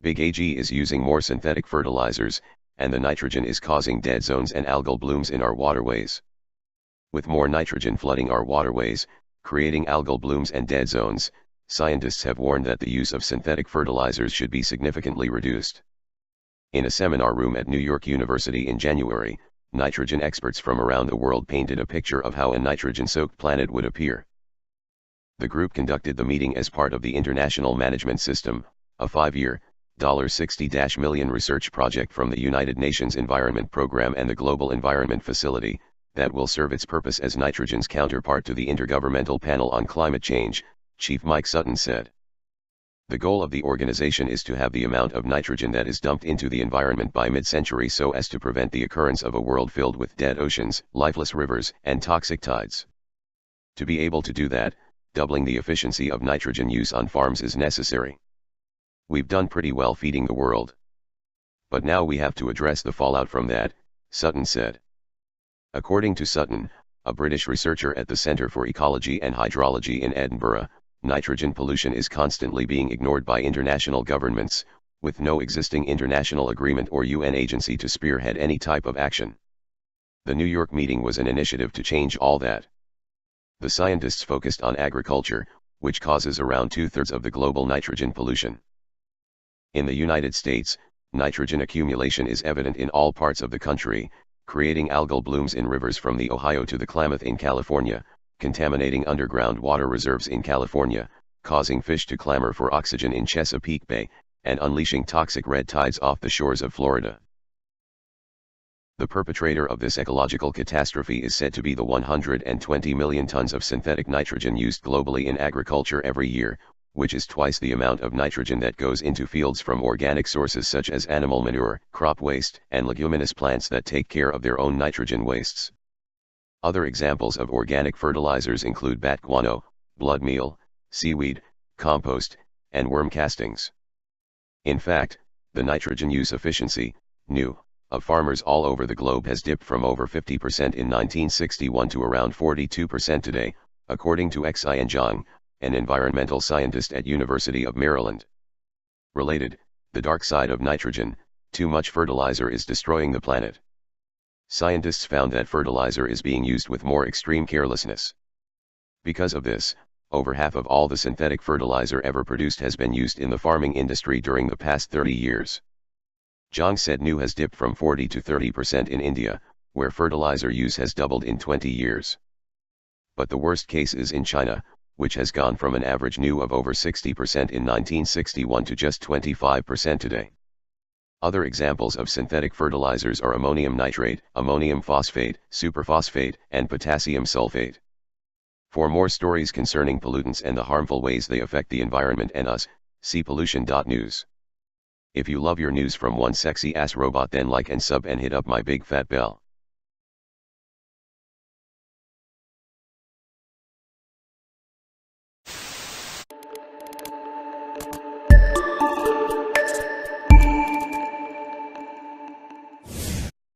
Big AG is using more synthetic fertilizers, and the nitrogen is causing dead zones and algal blooms in our waterways. With more nitrogen flooding our waterways, creating algal blooms and dead zones, scientists have warned that the use of synthetic fertilizers should be significantly reduced. In a seminar room at New York University in January, nitrogen experts from around the world painted a picture of how a nitrogen-soaked planet would appear. The group conducted the meeting as part of the International Management System, a 5-year, $60 million research project from the United Nations Environment Program and the Global Environment Facility, that will serve its purpose as nitrogen's counterpart to the Intergovernmental Panel on Climate Change, Chief Mike Sutton said. The goal of the organization is to have the amount of nitrogen that is dumped into the environment by mid-century so as to prevent the occurrence of a world filled with dead oceans, lifeless rivers, and toxic tides. To be able to do that, doubling the efficiency of nitrogen use on farms is necessary. We've done pretty well feeding the world. But now we have to address the fallout from that, Sutton said. According to Sutton, a British researcher at the Centre for Ecology and Hydrology in Edinburgh, nitrogen pollution is constantly being ignored by international governments, with no existing international agreement or UN agency to spearhead any type of action. The New York meeting was an initiative to change all that. The scientists focused on agriculture, which causes around 2/3 of the global nitrogen pollution. In the United States, nitrogen accumulation is evident in all parts of the country, creating algal blooms in rivers from the Ohio to the Klamath in California, contaminating underground water reserves in California, causing fish to clamor for oxygen in Chesapeake Bay, and unleashing toxic red tides off the shores of Florida. The perpetrator of this ecological catastrophe is said to be the 120 million tons of synthetic nitrogen used globally in agriculture every year, which is twice the amount of nitrogen that goes into fields from organic sources such as animal manure, crop waste, and leguminous plants that take care of their own nitrogen wastes. Other examples of organic fertilizers include bat guano, blood meal, seaweed, compost, and worm castings. In fact, the nitrogen use efficiency, NU, of farmers all over the globe has dipped from over 50% in 1961 to around 42% today, according to Xian Zhang, an environmental scientist at University of Maryland. Related, the dark side of nitrogen, too much fertilizer is destroying the planet. Scientists found that fertilizer is being used with more extreme carelessness. Because of this, over half of all the synthetic fertilizer ever produced has been used in the farming industry during the past 30 years. Zhang said NU has dipped from 40 to 30% in India, where fertilizer use has doubled in 20 years. But the worst case is in China, which has gone from an average NU of over 60% in 1961 to just 25% today. Other examples of synthetic fertilizers are ammonium nitrate, ammonium phosphate, superphosphate, and potassium sulfate. For more stories concerning pollutants and the harmful ways they affect the environment and us, see pollution.news. If you love your news from one sexy ass robot, then like and sub and hit up my big fat bell.